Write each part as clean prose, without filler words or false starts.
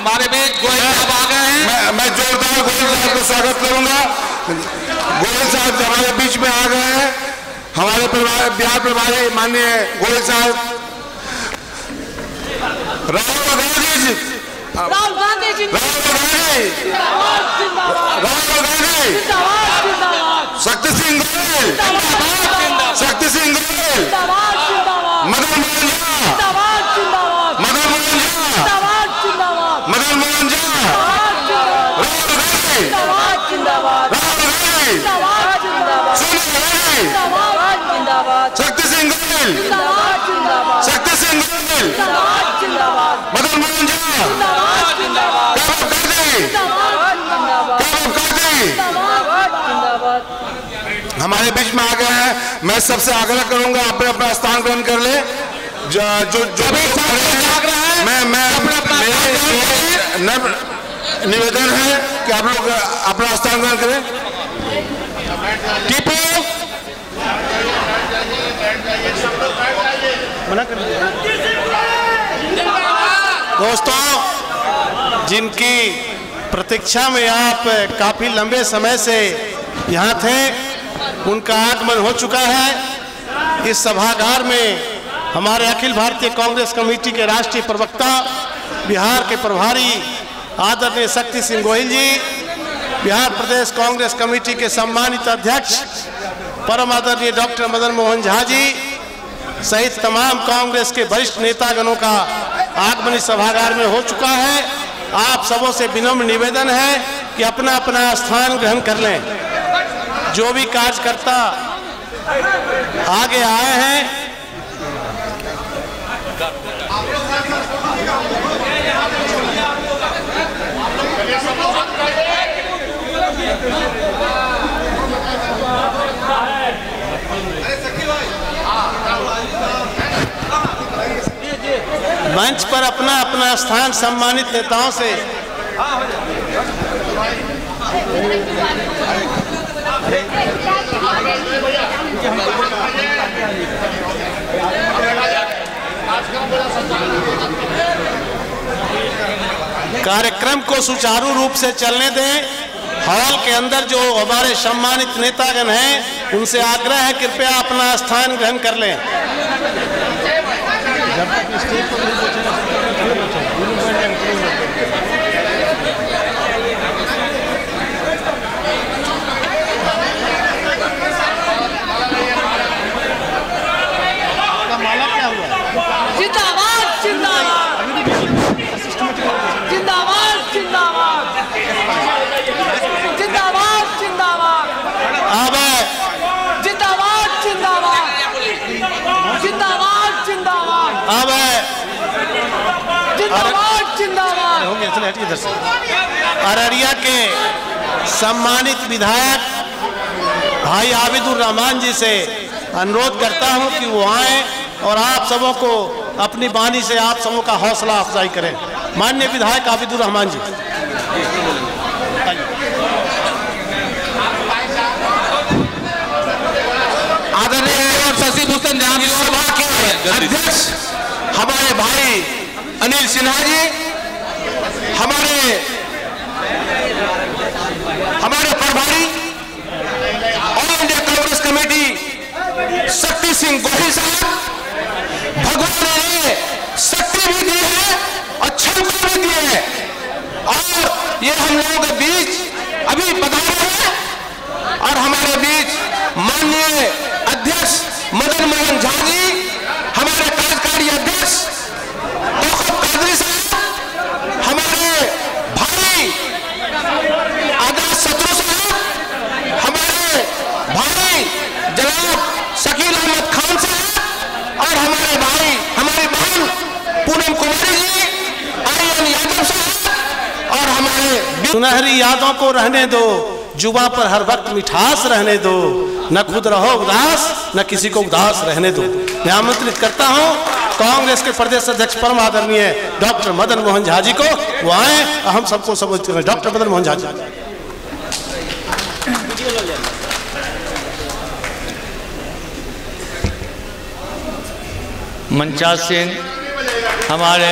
हमारे बीच गोयल साहब आ गए हैं। मैं जोरदार गोयल साहब का स्वागत करूंगा। गोयल साहब हमारे बीच में आ गए हैं। हमारे बिहार प्रभारी माननीय गोयल साहब। राहुल गांधी जी, राहुल गांधी जी, शक्ति सिंह गोयल, शक्ति सिंह गोयल, मदन मोहन झा, मदन मोहन झा, मदन मोहन झा, राहुल गांधी, राहुल गांधी, शक्ति सिंह गोयल, शक्ति सिंह गोयल, मदन मोहन झा, हमारे बीच में आ गए हैं। मैं सबसे आग्रह करूंगा अपने अपना स्थान ग्रहण कर ले। जो भी मैं निवेदन है कि आप लोग अपना स्थान ग्रहण करें। टीपू दोस्तों, जिनकी प्रतीक्षा में आप काफी लंबे समय से यहाँ थे, उनका आगमन हो चुका है। इस सभागार में हमारे अखिल भारतीय कांग्रेस कमेटी के राष्ट्रीय प्रवक्ता, बिहार के प्रभारी आदरणीय शक्ति सिंह गोयल जी, बिहार प्रदेश कांग्रेस कमेटी के सम्मानित अध्यक्ष परम आदरणीय डॉक्टर मदन मोहन झा जी सहित तमाम कांग्रेस के वरिष्ठ नेतागणों का आगमन इस सभागार में हो चुका है। आप सबों से विनम्र निवेदन है कि अपना अपना स्थान ग्रहण कर लें। जो भी कार्यकर्ता आगे आए हैं, मंच पर अपना अपना स्थान सम्मानित नेताओं से कार्यक्रम को सुचारू रूप से चलने दें। हॉल के अंदर जो हमारे सम्मानित नेतागण हैं, उनसे आग्रह है कृपया अपना स्थान ग्रहण कर लें। माला क्या हुआ? जिंदाबाद जिंदाबाद जिंदाबाद जिंदाबाद जिंदाबाद जिंदाबाद अब जिंदाबाद जिंदाबाद जिंदाबाद जिंदाबाद अब जिंदाबाद जिंदाबाद हो गया, चलिए हटिए इधर से। अररिया के सम्मानित विधायक भाई आबिदुर रहमान जी से अनुरोध करता हूं कि वो आए और आप सबों को अपनी वाणी से आप सबों का हौसला अफजाई करें। माननीय विधायक आबिदुर रहमान जी। आदरणीय शशि भूषण झा सभा के अध्यक्ष हमारे भाई अनिल सिन्हा जी, हमारे प्रभारी all India Congress committee Shakti Singh Goyal साहब, भगवान ने शक्ति भी दी है और क्षमता भी दी है, और ये हम लोगों के बीच अभी पधारे हैं। और हमारे बीच माननीय अध्यक्ष मदन मोहन झा जी, हमारे कार्यकारी अध्यक्ष कादरी साहब, हमारे भाई आजाद शत्रु साहब, हमारे भाई जनाब शकील अहमद खान साहब, और हमारे भाई हमारी बहन पूनम कुमारी जी, आर्यन यादव साहब, और हमारे सुनहरी यादों को रहने दो, जुबा पर हर वक्त मिठास रहने दो, न खुद रहो उदास न किसी को उदास रहने दो। मैं आमंत्रित करता हूं कांग्रेस के प्रदेश अध्यक्ष परम आदरणीय डॉक्टर मदन मोहन झा जी को, वो आए हम सबको संबोधित करें। डॉक्टर मदन मोहन झा जी। मंचासीन हमारे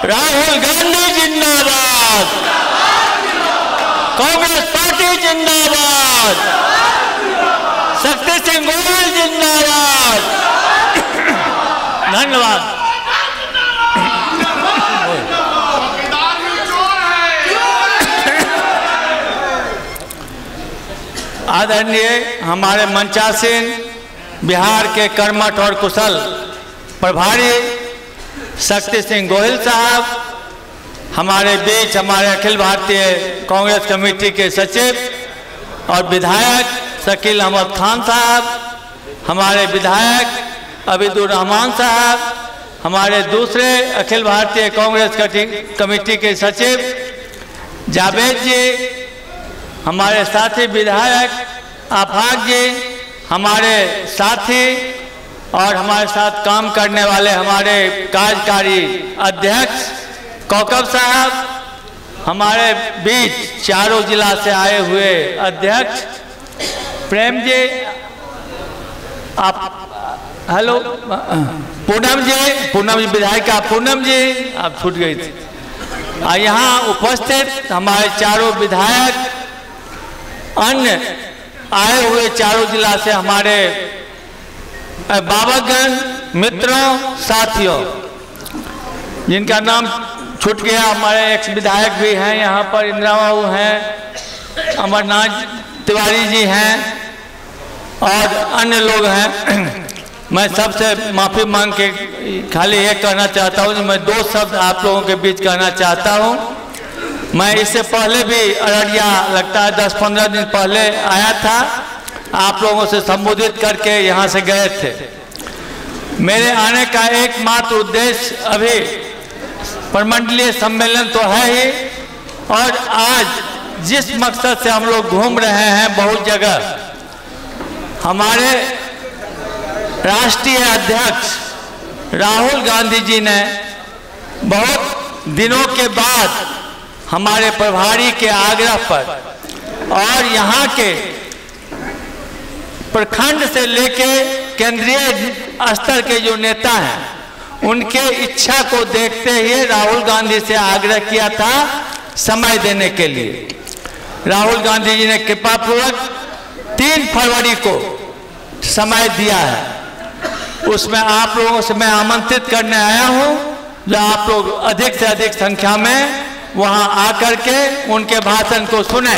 राहुल गांधी जिंदाबाद, कांग्रेस पार्टी जिंदाबाद, शक्ति सिंह गोहिल जिंदाबाद। धन्यवाद। आदरणीय हमारे मंचासीन बिहार के कर्मठ और कुशल प्रभारी शक्ति सिंह गोहिल साहब, हमारे बीच हमारे अखिल भारतीय कांग्रेस कमेटी के सचिव और विधायक शकील अहमद खान साहब, हमारे विधायक अबीदुर रहमान साहब, हमारे दूसरे अखिल भारतीय कांग्रेस कमेटी के सचिव जावेद जी, हमारे साथी विधायक आफाक जी, हमारे साथी और हमारे साथ काम करने वाले हमारे कार्यकारी अध्यक्ष कौकब साहब, हमारे बीच चारों जिला से आए हुए अध्यक्ष प्रेम जी, आप हेलो पूनम जी विधायिका पूनम जी, आप छूट गई थी। यहाँ उपस्थित हमारे चारों विधायक, अन्य आए हुए चारों जिला से हमारे बाबागण, मित्रों, साथियों जिनका नाम छूट गया, हमारे एक्स विधायक भी हैं यहाँ पर, इंदिरा बाबू हैं, अमरनाथ तिवारी जी हैं और अन्य लोग हैं। मैं सबसे माफ़ी मांग के खाली ये कहना चाहता हूँ, मैं दो शब्द आप लोगों के बीच कहना चाहता हूँ। मैं इससे पहले भी अररिया लगता है 10-15 दिन पहले आया था, आप लोगों से संबोधित करके यहाँ से गए थे। मेरे आने का एकमात्र उद्देश्य अभी प्रमंडलीय सम्मेलन तो है ही, और आज जिस मकसद से हम लोग घूम रहे हैं बहुत जगह, हमारे राष्ट्रीय अध्यक्ष राहुल गांधी जी ने बहुत दिनों के बाद हमारे प्रभारी के आग्रह पर और यहाँ के प्रखंड से लेके केंद्रीय स्तर के जो नेता हैं उनके इच्छा को देखते हुए राहुल गांधी से आग्रह किया था समय देने के लिए। राहुल गांधी जी ने कृपापूर्वक 3 फरवरी को समय दिया है। उसमें आप लोगों से मैं आमंत्रित करने आया हूँ, जो आप लोग अधिक से अधिक संख्या में वहाँ आकर के उनके भाषण को सुने।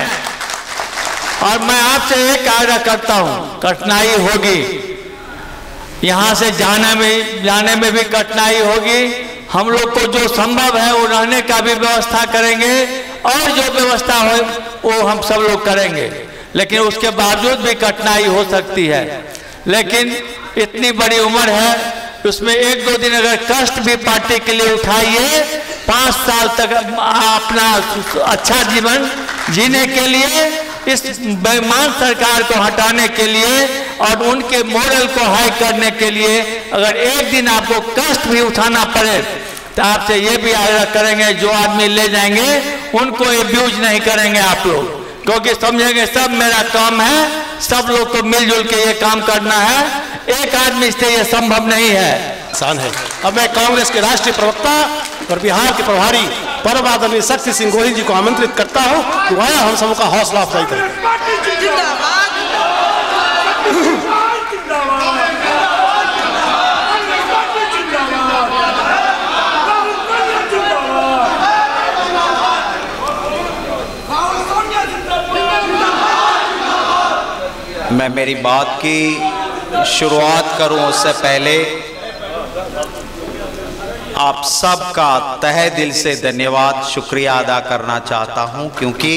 और मैं आपसे एक आग्रह करता हूँ, कठिनाई होगी, यहाँ से जाने में भी कठिनाई होगी। हम लोग को जो संभव है वो रहने का भी व्यवस्था करेंगे और जो व्यवस्था हो वो हम सब लोग करेंगे, लेकिन उसके बावजूद भी कठिनाई हो सकती है। लेकिन इतनी बड़ी उम्र है, उसमें 1-2 दिन अगर कष्ट भी पार्टी के लिए उठाइए, 5 साल तक अपना अच्छा जीवन जीने के लिए, इस बेईमान सरकार को हटाने के लिए और उनके मॉडल को हाई करने के लिए अगर एक दिन आपको कष्ट भी उठाना पड़े तो आपसे ये भी आग्रह करेंगे, जो आदमी ले जाएंगे उनको एब्यूज नहीं करेंगे आप लोग, क्योंकि समझेंगे सब मेरा काम है, सब लोग को मिलजुल के ये काम करना है, एक आदमी से ये संभव नहीं है। आसान है। अब मैं कांग्रेस के राष्ट्रीय प्रवक्ता और बिहार के प्रभारी परम आदरणीय शक्ति सिंह गोहिल जी को आमंत्रित करता हूं कि वह हम सबका हौसला अफजाई करें। मैं मेरी बात की शुरुआत करूं उससे पहले आप सबका तहे दिल से धन्यवाद शुक्रिया अदा करना चाहता हूं, क्योंकि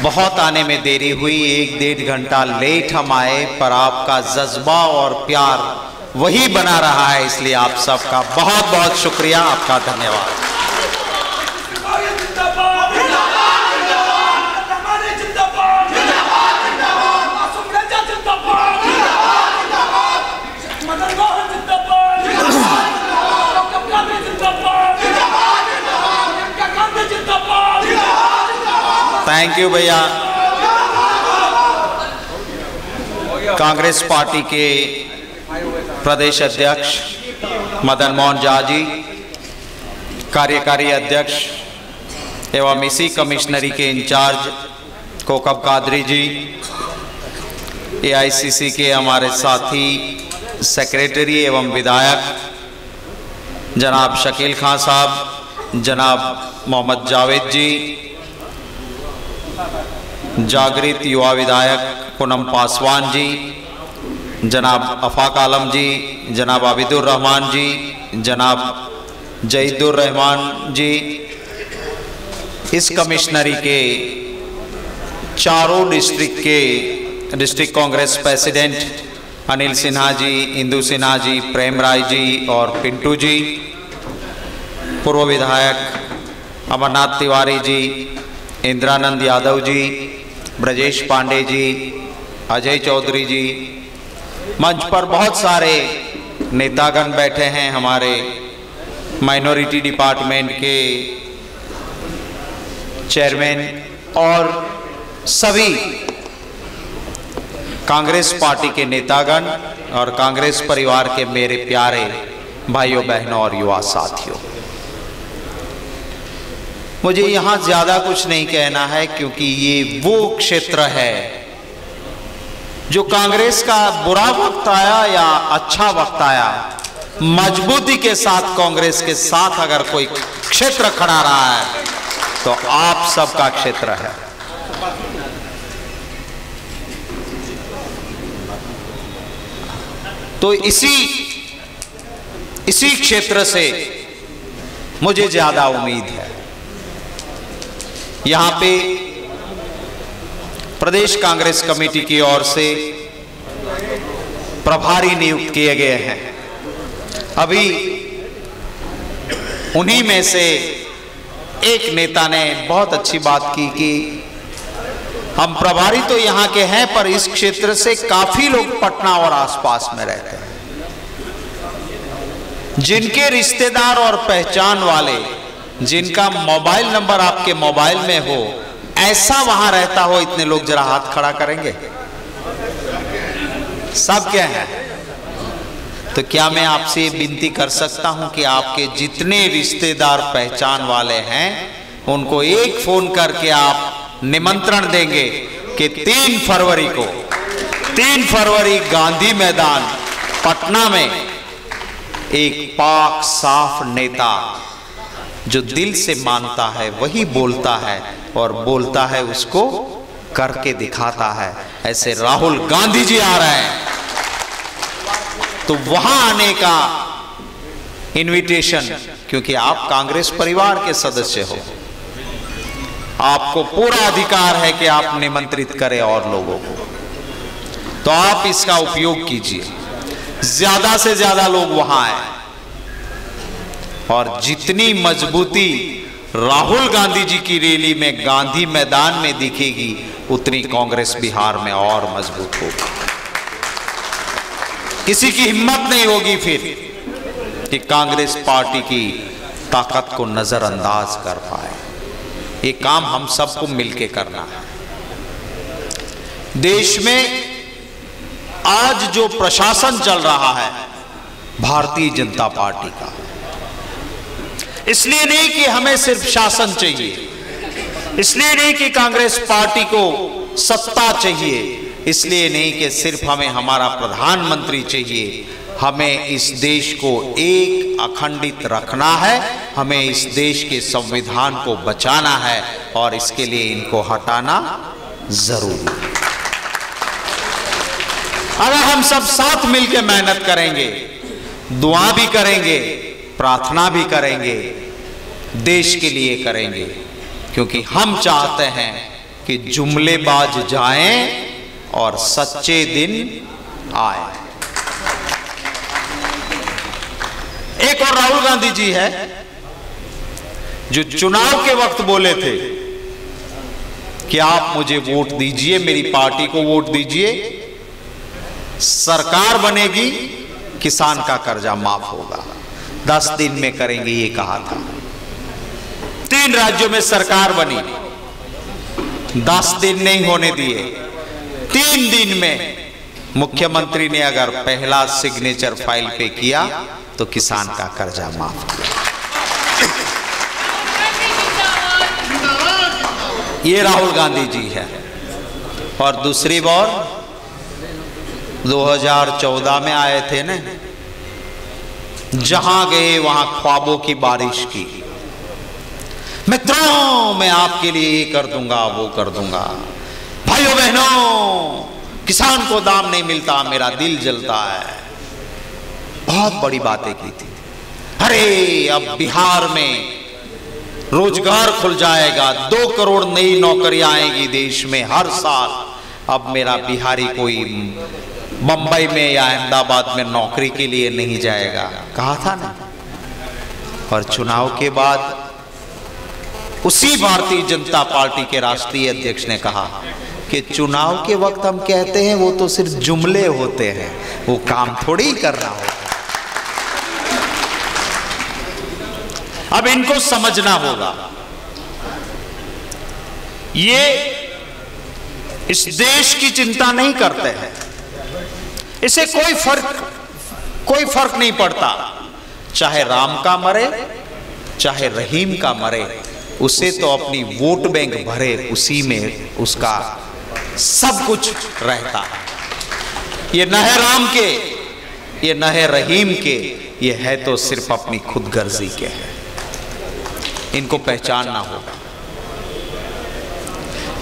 बहुत आने में देरी हुई, 1-1.5 घंटा लेट हम आए, पर आपका जज्बा और प्यार वही बना रहा है, इसलिए आप सबका बहुत बहुत शुक्रिया, आपका धन्यवाद। थैंक यू भैया। कांग्रेस पार्टी के प्रदेश अध्यक्ष मदन मोहन झा जी, कार्यकारी अध्यक्ष एवं इसी कमिश्नरी के इंचार्ज कोकब कादरी जी, एआईसीसी के हमारे साथी सेक्रेटरी एवं विधायक जनाब शकील खान साहब, जनाब मोहम्मद जावेद जी, जागृत युवा विधायक पूनम पासवान जी, जनाब अफाक आलम जी, जनाब आबिदुर रहमान जी, जनाब जईदुर रहमान जी, इस कमिश्नरी के चारों डिस्ट्रिक्ट के डिस्ट्रिक्ट कांग्रेस प्रेसिडेंट अनिल सिन्हा जी, इंदु सिन्हा जी, प्रेम राय जी और पिंटू जी, पूर्व विधायक अमरनाथ तिवारी जी, इंद्रानंद यादव जी, ब्रजेश पांडे जी, अजय चौधरी जी, मंच पर बहुत सारे नेतागण बैठे हैं, हमारे माइनॉरिटी डिपार्टमेंट के चेयरमैन और सभी कांग्रेस पार्टी के नेतागण और कांग्रेस परिवार के मेरे प्यारे भाइयों बहनों और युवा साथियों, मुझे यहाँ ज्यादा कुछ नहीं कहना है क्योंकि ये वो क्षेत्र है जो कांग्रेस का बुरा वक्त आया या अच्छा वक्त आया, मजबूती के साथ कांग्रेस के साथ अगर कोई क्षेत्र खड़ा रहा है तो आप सबका क्षेत्र है। तो इसी क्षेत्र से मुझे ज्यादा उम्मीद है। यहां पे प्रदेश कांग्रेस कमेटी की ओर से प्रभारी नियुक्त किए गए हैं। अभी उन्हीं में से एक नेता ने बहुत अच्छी बात की कि हम प्रभारी तो यहाँ के हैं पर इस क्षेत्र से काफी लोग पटना और आसपास में रहते हैं, जिनके रिश्तेदार और पहचान वाले, जिनका मोबाइल नंबर आपके मोबाइल में हो, ऐसा वहां रहता हो, इतने लोग जरा हाथ खड़ा करेंगे। सब क्या है? तो क्या मैं आपसे विनती कर सकता हूं कि आपके जितने रिश्तेदार पहचान वाले हैं उनको एक फोन करके आप निमंत्रण देंगे कि 3 फरवरी गांधी मैदान पटना में एक पाक साफ नेता जो दिल से मानता है वही बोलता है और बोलता है उसको करके दिखाता है, ऐसे राहुल गांधी जी आ रहे हैं। तो वहां आने का इनविटेशन, क्योंकि आप कांग्रेस परिवार के सदस्य हो, आपको पूरा अधिकार है कि आप निमंत्रित करें और लोगों को, तो आप इसका उपयोग कीजिए, ज्यादा से ज्यादा लोग वहां आए और जितनी मजबूती राहुल गांधी जी की रैली में गांधी मैदान में दिखेगी उतनी कांग्रेस बिहार में और मजबूत होगी। किसी की हिम्मत नहीं होगी फिर कि कांग्रेस पार्टी की ताकत को नजरअंदाज कर पाए। ये काम हम सबको मिलकर करना है। देश में आज जो प्रशासन चल रहा है भारतीय जनता पार्टी का, इसलिए नहीं कि हमें सिर्फ शासन चाहिए, इसलिए नहीं कि कांग्रेस पार्टी को सत्ता चाहिए, इसलिए नहीं कि सिर्फ हमें हमारा प्रधानमंत्री चाहिए, हमें इस देश को एक अखंडित रखना है, हमें इस देश के संविधान को बचाना है और इसके लिए इनको हटाना जरूरी है। अगर हम सब साथ मिलकर मेहनत करेंगे, दुआ भी करेंगे, प्रार्थना भी करेंगे, देश के लिए करेंगे, क्योंकि हम चाहते हैं कि जुमलेबाज जाएं और सच्चे दिन आए। एक और राहुल गांधी जी है जो चुनाव के वक्त बोले थे कि आप मुझे वोट दीजिए, मेरी पार्टी को वोट दीजिए, सरकार बनेगी, किसान का कर्जा माफ होगा, 10 दिन में करेंगे, ये कहा था। 3 राज्यों में सरकार बनी, 10 दिन नहीं होने दिए, 3 दिन में मुख्यमंत्री ने अगर पहला सिग्नेचर फाइल पे किया तो किसान का कर्जा माफ किया। ये राहुल गांधी जी है। और दूसरी बार 2014 में आए थे ना, जहां गए वहां ख्वाबों की बारिश की। मित्रों, मैं आपके लिए ये कर दूंगा, वो कर दूंगा। भाइयों बहनों, किसान को दाम नहीं मिलता, मेरा दिल जलता है। बहुत बड़ी बातें की थी। अरे अब बिहार में रोजगार खुल जाएगा, 2 करोड़ नई नौकरियां आएगी देश में हर साल। अब मेरा बिहारी कोई बंबई में या अहमदाबाद में नौकरी के लिए नहीं जाएगा, कहा था ना। और चुनाव के बाद उसी भारतीय जनता पार्टी के राष्ट्रीय अध्यक्ष ने कहा कि चुनाव के वक्त हम कहते हैं वो तो सिर्फ जुमले होते हैं, वो काम थोड़ी ही करना होता। अब इनको समझना होगा, ये इस देश की चिंता नहीं करते हैं, इसे कोई फर्क नहीं पड़ता। चाहे राम का मरे, चाहे रहीम का मरे, उसे तो अपनी वोट बैंक भरे, उसी में उसका सब कुछ रहता है। ये न है राम के, ये न है रहीम के, ये है तो सिर्फ अपनी खुदगर्जी के है। इनको पहचानना होगा।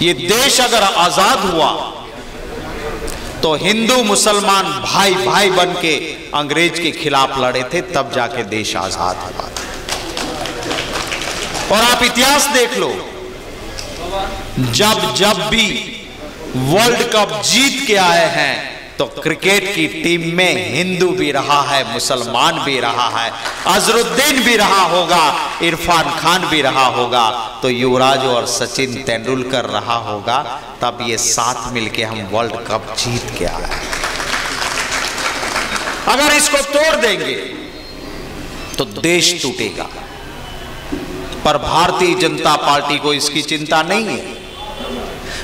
ये देश अगर आजाद हुआ तो हिंदू मुसलमान भाई भाई बन के अंग्रेज के खिलाफ लड़े थे, तब जाके देश आजाद हुआ। और आप इतिहास देख लो, जब भी वर्ल्ड कप जीत के आए हैं तो क्रिकेट की टीम में हिंदू भी रहा है, मुसलमान भी रहा है, अजरुद्दीन भी रहा होगा, इरफान खान भी रहा होगा, तो युवराज और सचिन तेंदुलकर रहा होगा। तब ये साथ मिलके हम वर्ल्ड कप जीत के आए। अगर इसको तोड़ देंगे तो देश टूटेगा। पर भारतीय जनता पार्टी को इसकी चिंता नहीं है।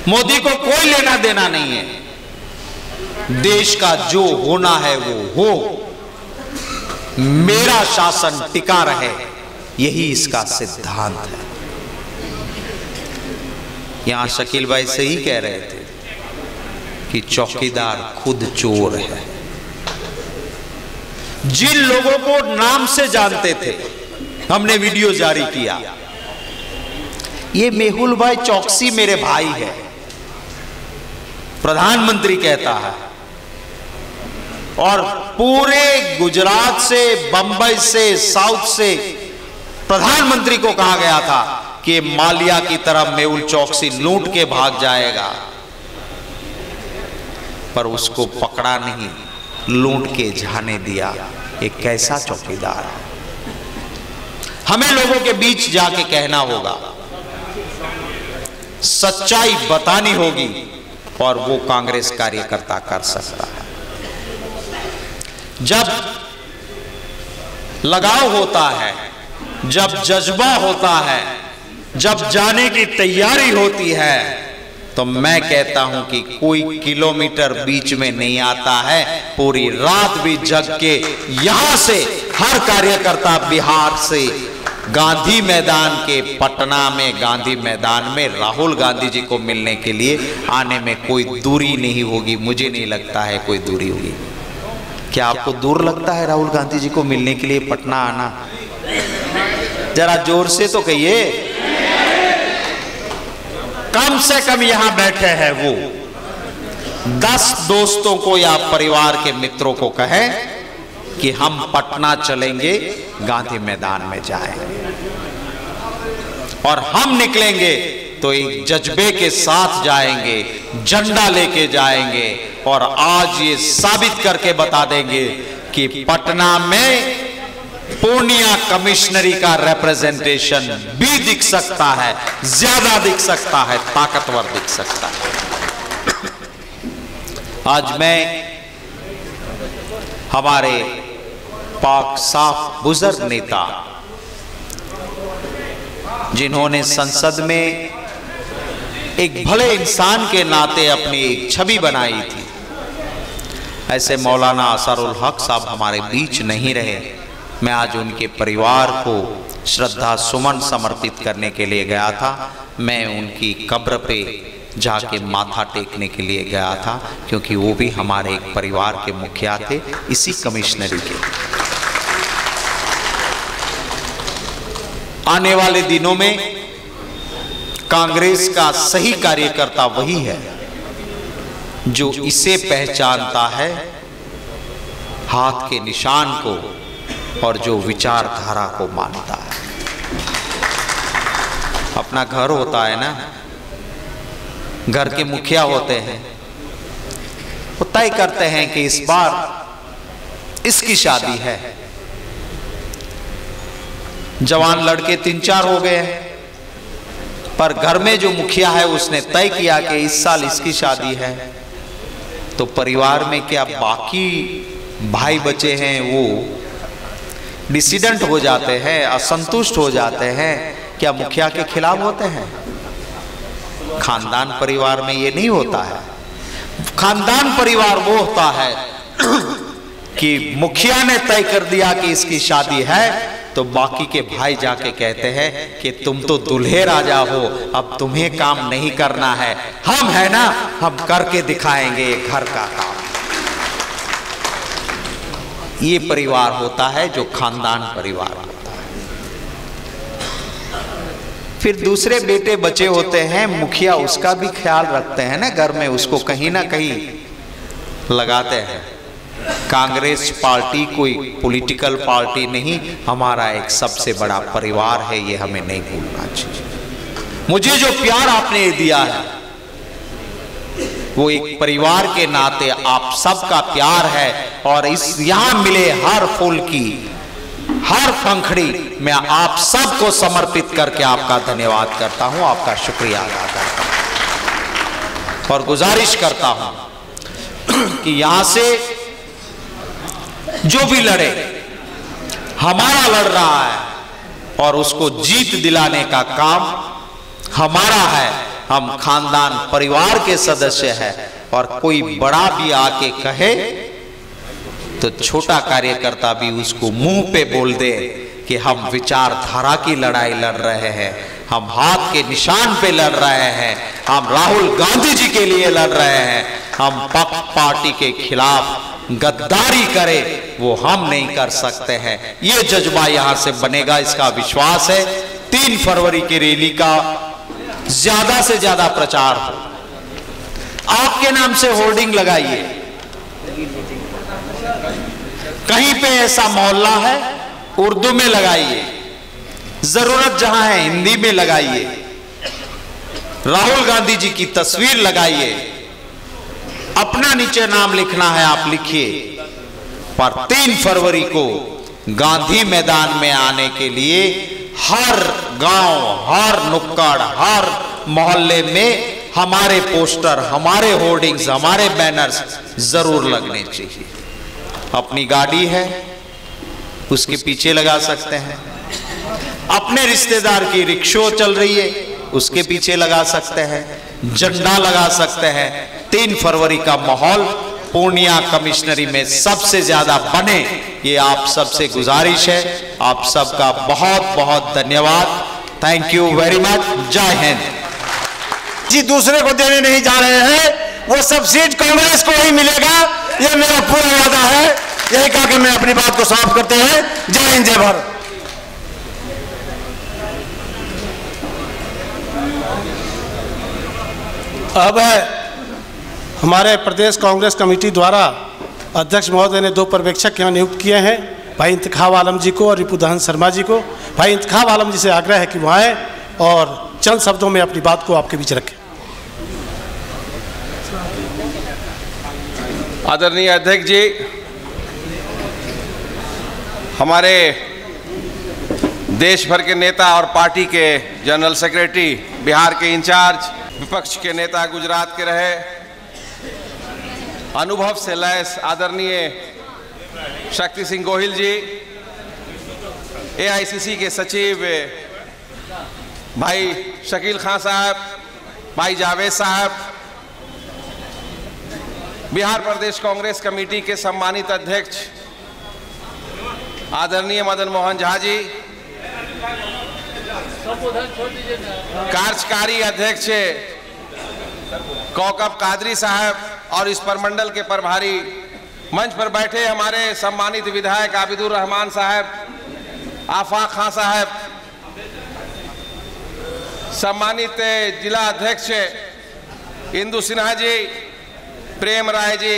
मोदी को कोई लेना देना नहीं है। देश का जो होना है वो हो, मेरा शासन टिका रहे, यही इसका सिद्धांत है। यहां शकील भाई सही कह रहे थे कि चौकीदार खुद चोर है। जिन लोगों को नाम से जानते थे, हमने वीडियो जारी किया, ये मेहुल भाई चौकसी मेरे भाई है, प्रधानमंत्री कहता है। और पूरे गुजरात से, बंबई से, साउथ से प्रधानमंत्री को कहा गया था कि मालिया की तरह मेहुल चौकसी लूट के भाग जाएगा, पर उसको पकड़ा नहीं, लूट के जाने दिया। एक कैसा चौकीदार है। हमें लोगों के बीच जाके कहना होगा, सच्चाई बतानी होगी, और वो कांग्रेस कार्यकर्ता कर सकता है। जब लगाव होता है, जब जज्बा होता है, जब जाने की तैयारी होती है, तो मैं कहता हूं कि कोई किलोमीटर बीच में नहीं आता है। पूरी रात भी जग के यहां से हर कार्यकर्ता बिहार से गांधी मैदान के, पटना में गांधी मैदान में राहुल गांधी जी को मिलने के लिए आने में कोई दूरी नहीं होगी। मुझे नहीं लगता है कोई दूरी होगी। क्या आपको दूर लगता है राहुल गांधी जी को मिलने के लिए पटना आना? जरा जोर से तो कहिए। कम से कम यहां बैठे हैं वो 10 दोस्तों को या परिवार के मित्रों को कहें कि हम पटना चलेंगे, गांधी मैदान में जाएंगे, और हम निकलेंगे तो एक जज्बे के साथ जाएंगे, झंडा लेके जाएंगे, और आज ये साबित करके बता देंगे कि पटना में पूर्णिया कमिश्नरी का रिप्रेजेंटेशन भी दिख सकता है, ज्यादा दिख सकता है, ताकतवर दिख सकता है। आज मैं हमारे पाक साफ बुजुर्ग नेता, जिन्होंने संसद में एक भले इंसान के नाते अपनी एक छवि बनाई थी, ऐसे मौलाना असरुल हक साहब हमारे बीच नहीं रहे। मैं आज उनके परिवार को श्रद्धा सुमन समर्पित करने के लिए गया था। मैं उनकी कब्र पे जाके माथा टेकने के लिए गया था, क्योंकि वो भी हमारे एक परिवार के मुखिया थे, इसी कमिश्नरी के। आने वाले दिनों में कांग्रेस का सही कार्यकर्ता वही है जो इसे पहचानता है, हाथ के निशान को, और जो विचारधारा को मानता है। अपना घर होता है ना, घर के मुखिया होते हैं, वो तय करते हैं कि इस बार इसकी शादी है। जवान लड़के 3-4 हो गए हैं, पर घर में जो मुखिया है उसने तय किया कि इस साल इसकी शादी है। तो परिवार में क्या बाकी भाई बचे हैं वो डिसिडेंट हो जाते हैं, असंतुष्ट हो जाते हैं, क्या मुखिया के खिलाफ होते हैं? खानदान परिवार में ये नहीं होता है। खानदान परिवार वो होता है कि मुखिया ने तय कर दिया कि इसकी शादी है, तो बाकी के भाई जाके कहते हैं कि तुम तो दूल्हे राजा हो, अब तुम्हें काम नहीं करना है, हम है ना, हम करके दिखाएंगे घर का काम। ये परिवार होता है जो खानदान परिवार होता है। फिर दूसरे बेटे बचे होते हैं, मुखिया उसका भी ख्याल रखते हैं ना, घर में उसको कहीं ना कहीं लगाते हैं। कांग्रेस पार्टी कोई पॉलिटिकल पार्टी नहीं, हमारा एक सबसे बड़ा परिवार है, ये हमें नहीं भूलना चाहिए। मुझे जो प्यार आपने दिया है वो एक परिवार के नाते आप सबका प्यार है, और इस यहां मिले हर फूल की, हर पंखड़ी मैं आप सबको समर्पित करके आपका धन्यवाद करता हूं, आपका शुक्रिया अदा करता हूं, और गुजारिश करता हूं कि यहां से जो भी लड़े, हमारा लड़ रहा है और उसको जीत दिलाने का काम हमारा है। हम खानदान परिवार के सदस्य हैं, और कोई बड़ा भी आके कहे तो छोटा कार्यकर्ता भी उसको मुंह पे बोल दे कि हम विचारधारा की लड़ाई लड़ रहे हैं, हम हाथ के निशान पे लड़ रहे हैं, हम राहुल गांधी जी के लिए लड़ रहे हैं, हम पक्ष पार्टी के खिलाफ गद्दारी करे वो हम नहीं कर सकते हैं। ये जज्बा यहां से बनेगा, इसका विश्वास है। 3 फरवरी की रैली का ज्यादा से ज्यादा प्रचार हो। आपके नाम से होर्डिंग लगाइए, कहीं पे ऐसा मोहल्ला है उर्दू में लगाइए, जरूरत जहां है हिंदी में लगाइए, राहुल गांधी जी की तस्वीर लगाइए, अपना नीचे नाम लिखना है आप लिखिए। पर 3 फरवरी को गांधी मैदान में आने के लिए हर गांव, हर नुक्कड़, हर मोहल्ले में हमारे पोस्टर, हमारे होर्डिंग्स, हमारे बैनर्स जरूर लगने चाहिए। अपनी गाड़ी है उसके पीछे लगा सकते हैं, अपने रिश्तेदार की रिक्शा चल रही है उसके पीछे लगा सकते हैं, झंडा लगा सकते हैं। 3 फरवरी का माहौल पूर्णिया कमिश्नरी में सबसे ज्यादा बने, ये आप सबसे गुजारिश है। आप सबका बहुत बहुत धन्यवाद। Thank you very much. जय हिंद। जी दूसरे को देने नहीं जा रहे हैं, वो सब सीट कांग्रेस को ही मिलेगा, ये मेरा पूरा वादा है। यही कहा कि मैं अपनी बात को साफ करते हैं। जय हिंद, जय भारत। अब हमारे प्रदेश कांग्रेस कमेटी द्वारा अध्यक्ष महोदय ने 2 पर्यवेक्षक यहाँ नियुक्त किए हैं, भाई इंतखाब आलम जी को और रिपुदहन शर्मा जी को। भाई इंतखाब आलम जी से आग्रह है कि वो आए और चंद शब्दों में अपनी बात को आपके बीच रखें। आदरणीय अध्यक्ष जी, हमारे देश भर के नेता और पार्टी के जनरल सेक्रेटरी, बिहार के इंचार्ज, विपक्ष के नेता गुजरात के रहे, अनुभव से लैस आदरणीय शक्ति सिंह गोहिल जी, एआईसीसी के सचिव भाई शकील खान साहब, भाई जावेद साहब, बिहार प्रदेश कांग्रेस कमेटी के सम्मानित अध्यक्ष आदरणीय मदन मोहन झा जी, कार्यकारी अध्यक्ष कौकब कादरी साहब और इस परमंडल के प्रभारी, मंच पर बैठे हमारे सम्मानित विधायक आबिदुर रहमान साहब, आफाक खां साहब, सम्मानित जिला अध्यक्ष इंदु सिन्हा जी, प्रेम राय जी,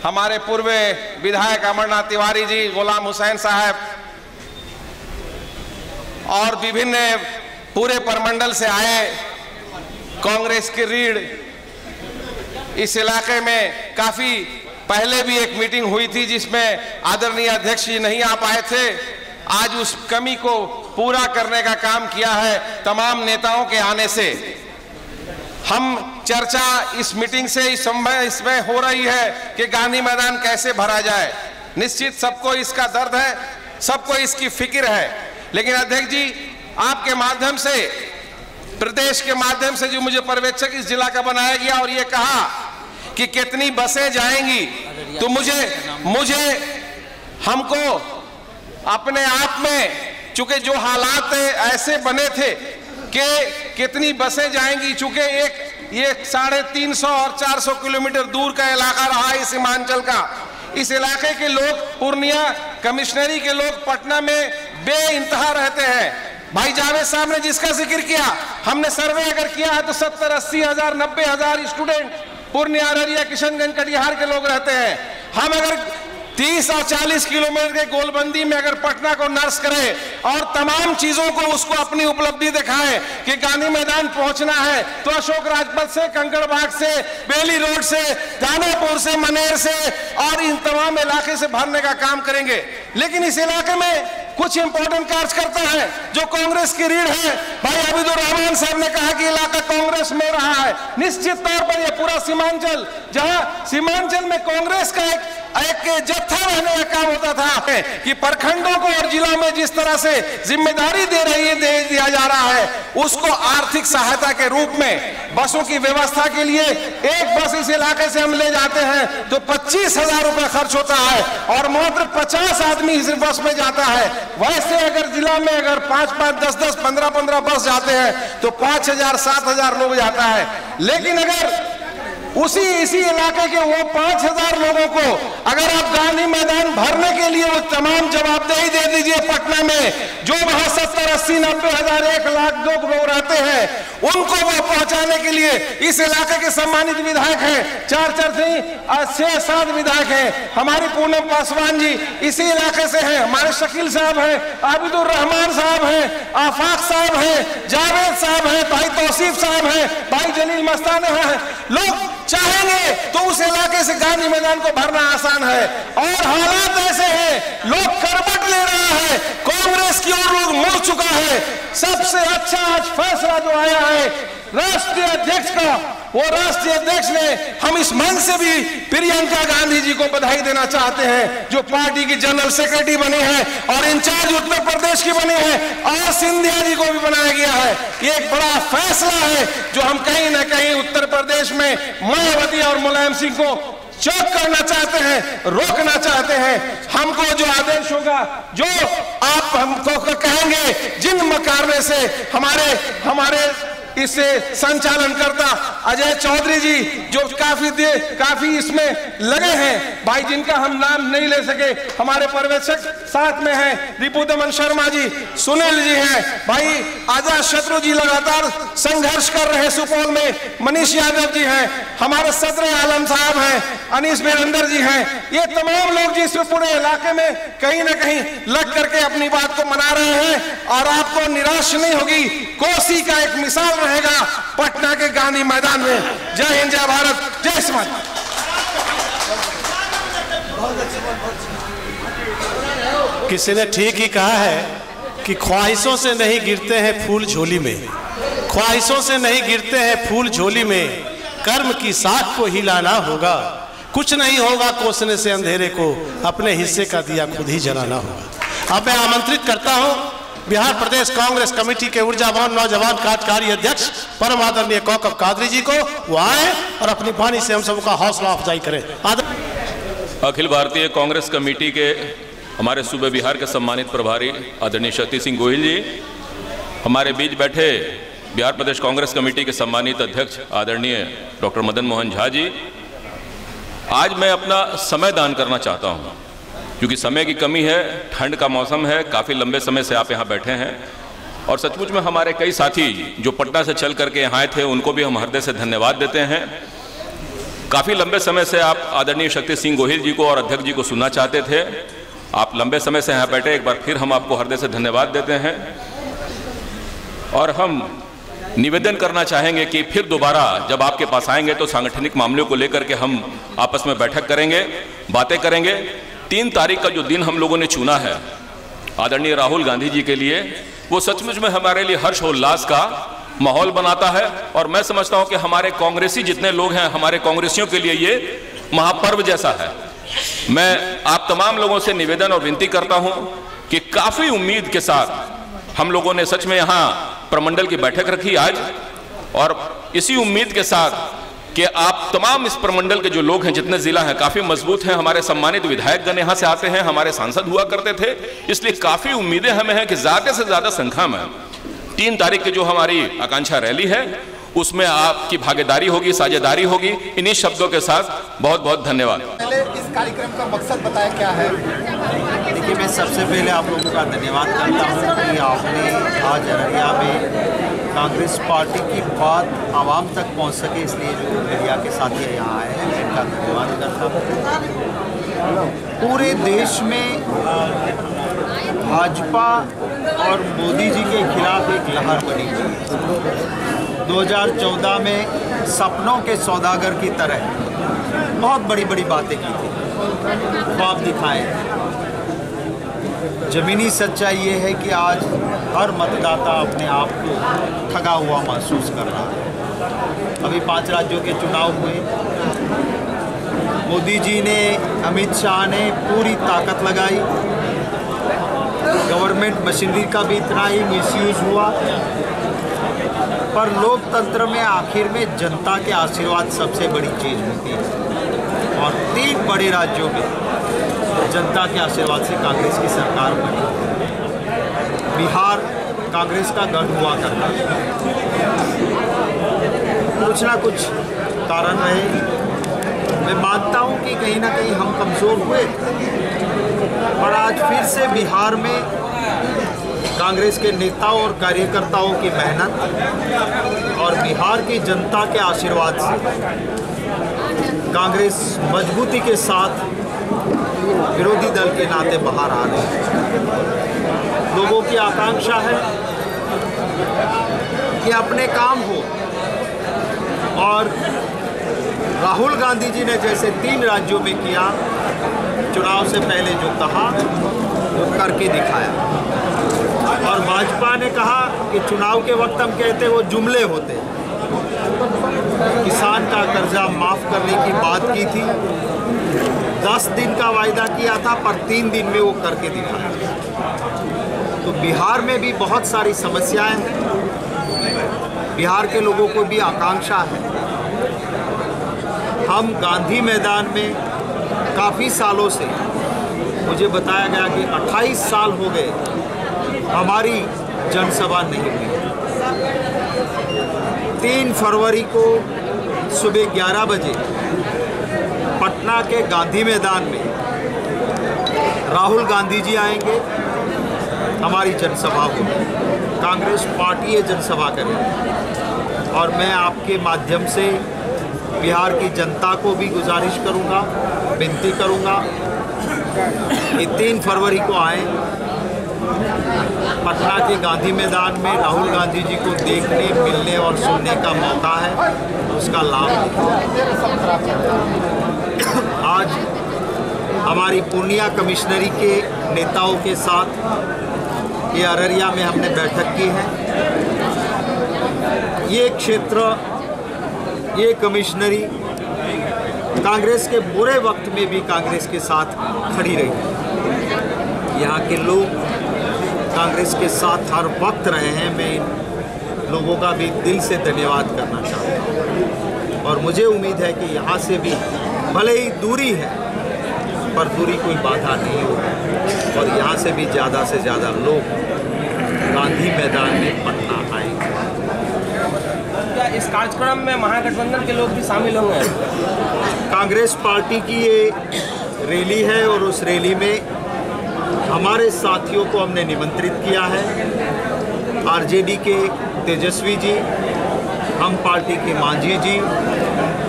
हमारे पूर्व विधायक अमरनाथ तिवारी जी, गुलाम हुसैन साहब और विभिन्न पूरे परमंडल से आए कांग्रेस की रीढ़। इस इलाके में काफी पहले भी एक मीटिंग हुई थी जिसमें आदरणीय अध्यक्ष जी नहीं आ पाए थे। आज उस कमी को पूरा करने का काम किया है तमाम नेताओं के आने से। हम चर्चा इस मीटिंग से इस समय इसमें हो रही है कि गांधी मैदान कैसे भरा जाए। निश्चित सबको इसका दर्द है, सबको इसकी फिक्र है, लेकिन अध्यक्ष जी आपके माध्यम से, प्रदेश के माध्यम से जो मुझे पर्यवेक्षक इस जिला का बनाया गया और ये कहा कि कितनी बसें जाएंगी, तो मुझे हमको अपने आप में, चूंकि जो हालात ऐसे बने थे कि कितनी बसें जाएंगी, चूंकि ये 350 और 400 किलोमीटर दूर का इलाका रहा है सीमांचल का। इस इलाके के लोग, पूर्णिया कमिश्नरी के लोग पटना में बेइंतहा रहते हैं। भाई जावेद साहब ने जिसका जिक्र किया, हमने सर्वे अगर किया है तो 70-80 हजार 90 हजार स्टूडेंट पूर्णिया, अररिया, किशनगंज, कटिहार के लोग रहते हैं। हम अगर 30 और 40 किलोमीटर के गोलबंदी में अगर पटना को नर्स करें और तमाम चीजों को उसको अपनी उपलब्धि दिखाएं कि गांधी मैदान पहुंचना है तो अशोक राजपथ से, कंकड़बाग से, बेली रोड से, दानापुर से, मनेर से और इन तमाम इलाके से भरने का काम करेंगे। लेकिन इस इलाके में कुछ इंपॉर्टेंट कार्यकर्ता है जो कांग्रेस की रीढ़ है। भाई आबिदुर रहमान साहब ने कहा कि इलाका कांग्रेस में रहा है। निश्चित तौर पर यह पूरा सीमांचल, जहां सीमांचल में कांग्रेस का एक जत्था रहने का काम होता था कि प्रखंडों को और जिलों में जिस तरह से जिम्मेदारी दे दिया जा रहा है, उसको आर्थिक सहायता के रूप में बसों की व्यवस्था के लिए एक बस इस इलाके से हम ले जाते हैं तो 25,000 रुपए खर्च होता है और मात्र 50 आदमी इस बस में जाता है। वैसे अगर जिला में अगर 5-5, 10-10, 15-15 बस जाते हैं तो 5,000, 7,000 लोग जाता है। लेकिन अगर इसी इलाके के वो 5,000 लोगों को अगर आप गांधी मैदान भरने के लिए वो तमाम जवाबदेही दे दीजिए पटना में, जो वहां 70, 80, 90 हजार, 1 लाख लोग रहते हैं, उनको वो पहुंचाने के लिए इस इलाके के सम्मानित विधायक हैं, 6-7 विधायक हैं। हमारी पूनम पासवान जी इसी इलाके से हैं, हमारे शकील साहब हैं, आबिदुर रहमान साहब हैं, आफाक साहब हैं, जावेद साहब हैं, भाई तौसीफ साहब हैं, भाई जलील मस्ताना हैं। लोग चाहेंगे तो उस इलाके से गांधी मैदान को भरना आसान है और हालात ऐसे हैं, लोग करवट ले रहा है, कांग्रेस की ओर लोग मुड़ चुका है। सबसे अच्छा आज फैसला जो आया है राष्ट्रीय अध्यक्ष का, वो राष्ट्रीय अध्यक्ष ने, हम इस मंच से भी प्रियंका गांधी जी को बधाई देना चाहते हैं जो पार्टी की जनरल सेक्रेटरी बने हैं और इंचार्ज उत्तर प्रदेश की बने हैं, और सिंधिया जी को भी बनाया गया है। ये एक बड़ा फैसला है जो हम कहीं ना कहीं उत्तर प्रदेश में मायावती और मुलायम सिंह को चौक करना चाहते हैं, रोकना चाहते हैं। हमको जो आदेश होगा, जो आप हमको कहेंगे, जिन मकारने से हमारे इससे संचालन करता अजय चौधरी जी जो काफी इसमें लगे हैं, भाई जिनका हम नाम नहीं ले सके, हमारे पर्यवेक्षक साथ में हैं, रिपुदमन शर्मा जी, सुनील जी हैं, भाई आजाद शत्रु जी लगातार संघर्ष कर रहे हैं सुपौल में, मनीष यादव जी हैं, हमारे सदर आलम साहब हैं, अनीस वीरेंद्र जी हैं। ये तमाम लोग जिस पूरे इलाके में कहीं ना कहीं लग करके अपनी बात को मना रहे हैं और आपको निराश नहीं होगी। कोसी का एक मिसाल रहेगा पटना के गांधी मैदान में। जय हिंद, जय भारत, जय समाज। किसी ने ठीक ही कहा है कि ख्वाहिशों से नहीं गिरते हैं फूल झोली में, ख्वाहिशों से नहीं गिरते हैं फूल झोली में, कर्म की साख को हिलाना होगा, कुछ नहीं होगा कोसने से अंधेरे को, अपने हिस्से का दिया खुद ही जलाना होगा। अब मैं आमंत्रित करता हूं बिहार प्रदेश कांग्रेस कमेटी के ऊर्जावान नौजवान कार्यकारी अध्यक्ष परम आदरणीय कौकब कादरी जी को, वो आए और अपनी वाणी से हम सबका हौसला अफजाई करें। अखिल भारतीय कांग्रेस कमेटी के हमारे सूबे बिहार के सम्मानित प्रभारी आदरणीय शक्ति सिंह गोहिल जी, हमारे बीच बैठे बिहार प्रदेश कांग्रेस कमेटी के सम्मानित अध्यक्ष आदरणीय डॉक्टर मदन मोहन झा जी, आज मैं अपना समय दान करना चाहता हूं क्योंकि समय की कमी है, ठंड का मौसम है, काफ़ी लंबे समय से आप यहाँ बैठे हैं और सचमुच में हमारे कई साथी जो पटना से चल करके यहाँ आए थे उनको भी हम हृदय से धन्यवाद देते हैं। काफ़ी लंबे समय से आप आदरणीय शक्ति सिंह गोहिल जी को और अध्यक्ष जी को सुनना चाहते थे, आप लंबे समय से यहाँ बैठे, एक बार फिर हम आपको हृदय से धन्यवाद देते हैं और हम निवेदन करना चाहेंगे कि फिर दोबारा जब आपके पास आएंगे तो सांगठनिक मामलों को लेकर के हम आपस में बैठक करेंगे, बातें करेंगे। 3 तारीख का जो दिन हम लोगों ने चुना है आदरणीय राहुल गांधी जी के लिए, वो सचमुच में हमारे लिए हर्ष और उल्लास का माहौल बनाता है और मैं समझता हूं कि हमारे कांग्रेसी जितने लोग हैं, हमारे कांग्रेसियों के लिए ये महापर्व जैसा है। मैं आप तमाम लोगों से निवेदन और विनती करता हूं कि काफ़ी उम्मीद के साथ हम लोगों ने सच में यहाँ प्रमंडल की बैठक रखी आज और इसी उम्मीद के साथ कि आप तमाम इस प्रमंडल के जो लोग हैं, जितने जिला हैं, काफ़ी मजबूत हैं। हमारे सम्मानित विधायकगण यहाँ से आते हैं, हमारे सांसद हुआ करते थे, इसलिए काफ़ी उम्मीदें हमें हैं कि ज़्यादा से ज़्यादा संख्या में 3 तारीख की जो हमारी आकांक्षा रैली है उसमें आपकी भागीदारी होगी, साझेदारी होगी। इन्हीं शब्दों के साथ बहुत बहुत धन्यवाद। पहले इस कार्यक्रम का मकसद बताया क्या है? देखिए, मैं सबसे पहले आप लोगों का धन्यवाद करता हूँ कि आपने आज अररिया में कांग्रेस पार्टी की बात आवाम तक पहुँच सके, इसलिए जो मीडिया के साथी यहाँ आए हैं मैं इनका धन्यवाद करता हूँ। पूरे देश में भाजपा और मोदी जी के खिलाफ एक लहर बनी हुई है। 2014 में सपनों के सौदागर की तरह बहुत बड़ी बड़ी बातें की थी, ख्वाब दिखाए। ज़मीनी सच्चाई ये है कि आज हर मतदाता अपने आप को ठगा हुआ महसूस कर रहा है। अभी 5 राज्यों के चुनाव हुए, मोदी जी ने, अमित शाह ने पूरी ताकत लगाई, गवर्नमेंट मशीनरी का भी इतना ही मिसयूज हुआ, पर लोकतंत्र में आखिर में जनता के आशीर्वाद सबसे बड़ी चीज़ होती है और 3 बड़े राज्यों में जनता के आशीर्वाद से कांग्रेस की सरकार बनी। बिहार कांग्रेस का गढ़ हुआ करता है, कुछ ना कुछ कारण रहे। मैं मानता हूं कि कहीं ना कहीं हम कमज़ोर हुए, पर आज फिर से बिहार में कांग्रेस के नेताओं और कार्यकर्ताओं की मेहनत और बिहार की जनता के आशीर्वाद से कांग्रेस मजबूती के साथ विरोधी दल के नाते बाहर आ रही है। लोगों की आकांक्षा है कि अपने काम हो और राहुल गांधी जी ने जैसे 3 राज्यों में किया, चुनाव से पहले जो कहा वो करके दिखाया। और भाजपा ने कहा कि चुनाव के वक्त हम कहते वो जुमले होते, किसान का कर्जा माफ़ करने की बात की थी, 10 दिन का वायदा किया था, पर 3 दिन में वो करके दिखाया। तो बिहार में भी बहुत सारी समस्याएं हैं, बिहार के लोगों को भी आकांक्षा है। हम गांधी मैदान में काफ़ी सालों से, मुझे बताया गया कि 28 साल हो गए हमारी जनसभा नहीं हुई। 3 फरवरी को सुबह 11 बजे पटना के गांधी मैदान में राहुल गांधी जी आएंगे, हमारी जनसभा होगी, कांग्रेस पार्टी ये जनसभा करेगी। और मैं आपके माध्यम से बिहार की जनता को भी गुजारिश करूंगा, विनती करूंगा कि 3 फरवरी को आएँ, पटना के गांधी मैदान में राहुल गांधी जी को देखने, मिलने और सुनने का मौका है, उसका लाभ आज हमारी पूर्णिया कमिश्नरी के नेताओं के साथ ये अररिया में हमने बैठक की है। ये क्षेत्र, ये कमिश्नरी कांग्रेस के बुरे वक्त में भी कांग्रेस के साथ खड़ी रही। यहाँ के लोग कांग्रेस के साथ हर वक्त रहे हैं। मैं इन लोगों का भी दिल से धन्यवाद करना चाहता हूँ और मुझे उम्मीद है कि यहाँ से भी भले ही दूरी है, पर दूरी कोई बाधा नहीं होगी। और यहाँ से भी ज़्यादा से ज़्यादा लोग गांधी मैदान में पटना आएंगे। क्या इस कार्यक्रम में महागठबंधन के लोग भी शामिल होंगे? कांग्रेस पार्टी की ये रैली है और उस रैली में हमारे साथियों को हमने निमंत्रित किया है। आरजेडी के तेजस्वी जी, हम पार्टी के मांझी जी,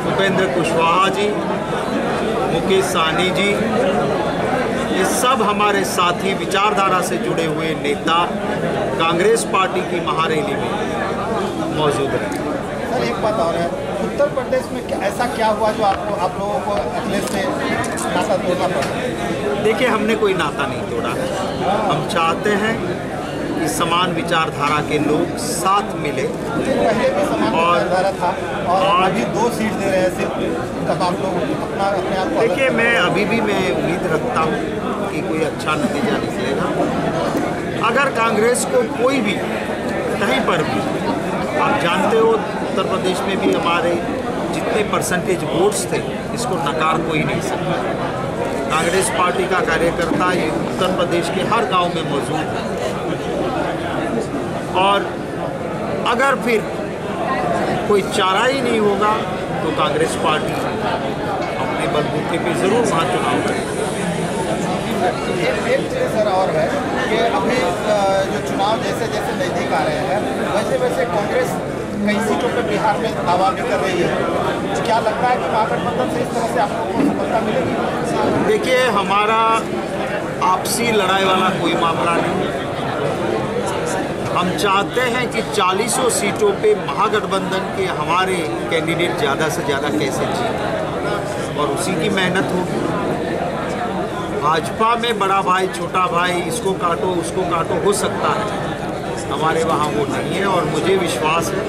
उपेंद्र कुशवाहा जी, मुकेश सहनी जी, ये सब हमारे साथी विचारधारा से जुड़े हुए नेता कांग्रेस पार्टी की महारैली में मौजूद हैं। सर एक बात और है, उत्तर प्रदेश में ऐसा क्या हुआ जो आप लोगों को अखिलेश से नाता तोड़ना पड़ा? देखिए, हमने कोई नाता नहीं तोड़ा है। हम चाहते हैं कि समान विचारधारा के लोग साथ मिले। पहले भी समान विचारधारा था और अभी 2 सीट दे रहे हैं सिर्फ, तब आप लोग अपने आप को। देखिए, मैं अभी भी उम्मीद रखता हूँ कि कोई अच्छा नतीजा निकलेगा। अगर कांग्रेस को कोई भी कहीं पर भी, आप जानते हो उत्तर प्रदेश में भी हमारे जितने परसेंटेज वोट्स थे, इसको नकार कोई नहीं सकता। कांग्रेस पार्टी का कार्यकर्ता ये उत्तर प्रदेश के हर गांव में मौजूद है और अगर फिर कोई चारा ही नहीं होगा तो कांग्रेस पार्टी अपने बलबूते पे ज़रूर वहाँ चुनाव करेगी। एक चीज़ सर और है कि अभी जो चुनाव जैसे जैसे नज़दीक आ रहे हैं वैसे वैसे कांग्रेस कई सीटों पर बिहार में दावा भी कर रही है। क्या लगता है कि महागठबंधन से इस तरह से आप लोगों को सफलता मिलेगी? देखिए, हमारा आपसी लड़ाई वाला कोई मामला नहीं। हम चाहते हैं कि 40 सीटों पे महागठबंधन के हमारे कैंडिडेट ज़्यादा से ज़्यादा कैसे जीतें और उसी की मेहनत होगी। भाजपा में बड़ा भाई छोटा भाई, इसको काटो उसको काटो हो सकता है, हमारे वहाँ वो नहीं है और मुझे विश्वास है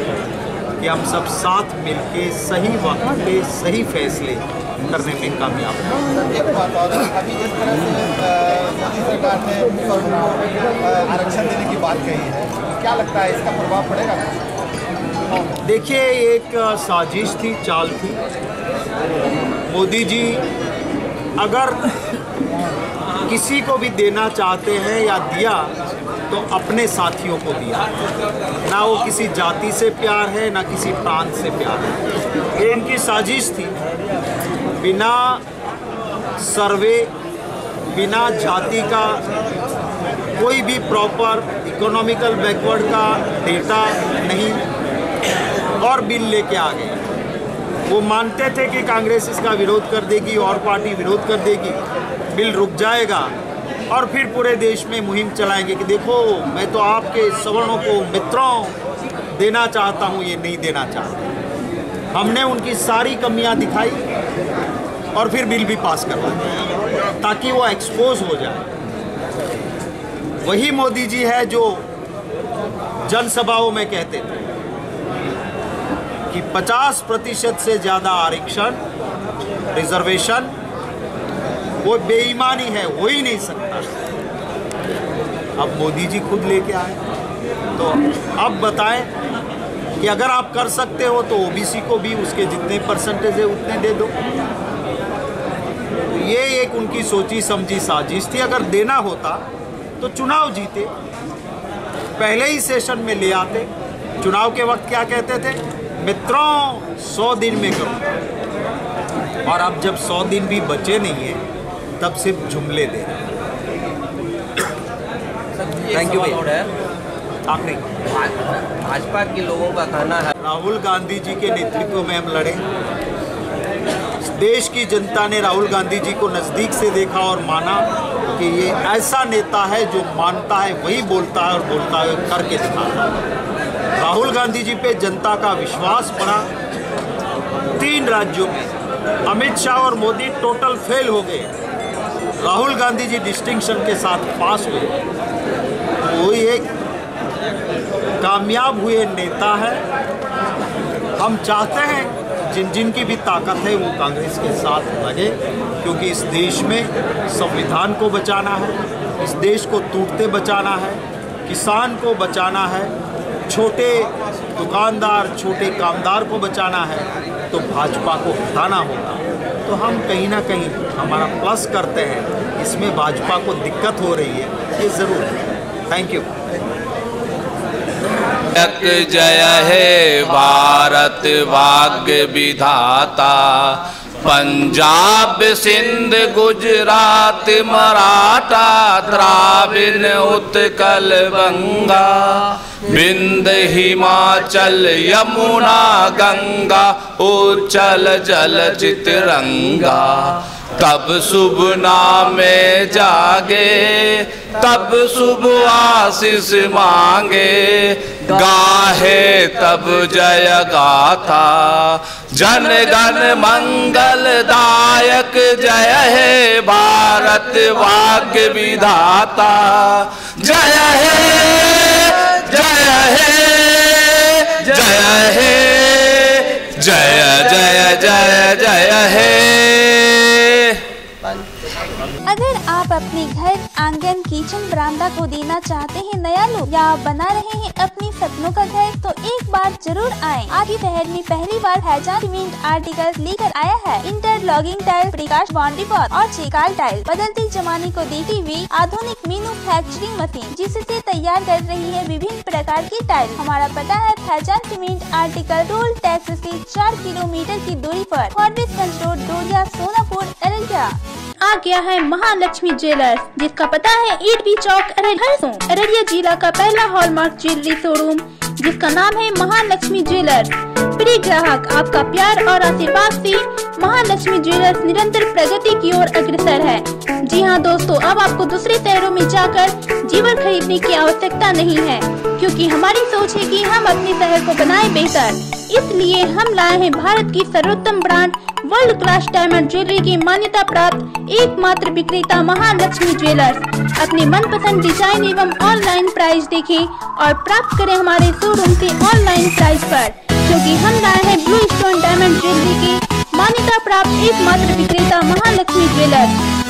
कि हम सब साथ मिलके सही वक्त पे सही फैसले करने में कामयाब हैं। एक बात और, अभी जिस तरह से मोदी सरकार ने उनको आरक्षण देने की बात कही है, क्या लगता है इसका प्रभाव पड़ेगा? देखिए, एक साजिश थी, चाल थी। मोदी जी अगर किसी को भी देना चाहते हैं या दिया तो अपने साथियों को दिया, ना वो किसी जाति से प्यार है ना किसी प्रांत से प्यार है। ये इनकी साजिश थी। बिना सर्वे, बिना जाति का कोई भी प्रॉपर इकोनॉमिकल बैकवर्ड का डेटा नहीं और बिल लेके आ गए। वो मानते थे कि कांग्रेस इसका विरोध कर देगी और पार्टी विरोध कर देगी, बिल रुक जाएगा और फिर पूरे देश में मुहिम चलाएंगे कि देखो मैं तो आपके सवर्णों को मित्रों देना चाहता हूँ, ये नहीं देना चाहता। हमने उनकी सारी कमियां दिखाई और फिर बिल भी पास करवा दिया ताकि वो एक्सपोज हो जाए। वही मोदी जी है जो जनसभाओं में कहते थे कि 50% से ज़्यादा आरक्षण, रिजर्वेशन वो बेईमानी है, हो ही नहीं सकता। अब मोदी जी खुद लेके आए, तो अब बताएं कि अगर आप कर सकते हो तो ओबीसी को भी उसके जितने परसेंटेज है उतने दे दो। तो ये एक उनकी सोची समझी साजिश थी। अगर देना होता तो चुनाव जीते, पहले ही सेशन में ले आते। चुनाव के वक्त क्या कहते थे, मित्रों 100 दिन में करो, और अब जब 100 दिन भी बचे नहीं है तब सिर्फ जुमले दे रहे हैं। थैंक यू भैया। आखिरी, भाजपा के लोगों का कहना है राहुल गांधी जी के नेतृत्व में हम लड़े। देश की जनता ने राहुल गांधी जी को नज़दीक से देखा और माना कि ये ऐसा नेता है जो मानता है वही बोलता है और बोलता है करके दिखाता है। राहुल गांधी जी पे जनता का विश्वास बढ़ा। 3 राज्यों में अमित शाह और मोदी टोटल फेल हो गए, राहुल गांधी जी डिस्टिंक्शन के साथ पास हुए। वो एक कामयाब हुए नेता है। हम चाहते हैं जिन जिन की भी ताकत है वो कांग्रेस के साथ लगे, क्योंकि इस देश में संविधान को बचाना है, इस देश को टूटते बचाना है, किसान को बचाना है, छोटे दुकानदार छोटे कामदार को बचाना है, तो भाजपा को हटाना होगा। तो हम कहीं ना कहीं हमारा प्लस करते हैं कि इसमें भाजपा को दिक्कत हो रही है, ये ज़रूर है। Thank you. जय हे भारत भाग्य विधाता, पंजाब सिंध गुजरात मराठा द्राविड़ उत्कल गंगा, विंध्य हिमाचल यमुना गंगा, उच्चल जल चितरंगा। तब शुभ नामे जागे, तब शुभ आशीष मांगे, गाहे तब जय गाथा, जन गण मंगल दायक। जय हे भारत भाग्य विधाता, जय हे जय हे जय हे जय जय जय जय हे। अगर आप अपने घर, आंगन, किचन, बरामदा को देना चाहते हैं नया लुक, या आप बना रहे हैं अपने सपनों का घर, तो एक बार जरूर आएं। आपके शहर में पहली बार फैजान सीमेंट आर्टिकल्स लेकर आया है। Interlocking tile, precast boundary wall और चिकाल टाइल। बदलते जमाने को देखते हुए आधुनिक मैन्युफैक्चरिंग मशीन जिससे तैयार कर रही है विभिन्न प्रकार की टाइल। हमारा पता है Faizan cement article, toll tax से 4 किलोमीटर की दूरी पर, फॉरबिसगंज रोड, डोरिया, सोनापुर, अररिया। आ गया है महालक्ष्मी ज्वेलर्स, जिसका पता है ईटबी चौक, अररिया जिला का पहला हॉलमार्क ज्वेलरी शोरूम, जिसका नाम है महालक्ष्मी ज्वेलर्स। प्रिय ग्राहक, आपका प्यार और आशीर्वाद से महालक्ष्मी ज्वेलर्स निरंतर प्रगति की ओर अग्रसर है। जी हाँ दोस्तों, अब आपको दूसरे शहरों में जाकर जीवर खरीदने की आवश्यकता नहीं है, क्योंकि हमारी सोच है कि हम अपने शहर को बनाएं बेहतर। इसलिए हम लाए हैं भारत की सर्वोत्तम brand world class diamond jewellery की मान्यता प्राप्त एकमात्र विक्रेता महालक्ष्मी ज्वेलर्स। अपने मनपसंद डिजाइन एवं ऑनलाइन प्राइस देखें और प्राप्त करें हमारे शोरूम से ऑनलाइन प्राइस पर, क्योंकि हम लाए हैं ब्लू स्टोन डायमंड ज्वेलरी की मान्यता प्राप्त एकमात्र विक्रेता महालक्ष्मी ज्वेलर्स।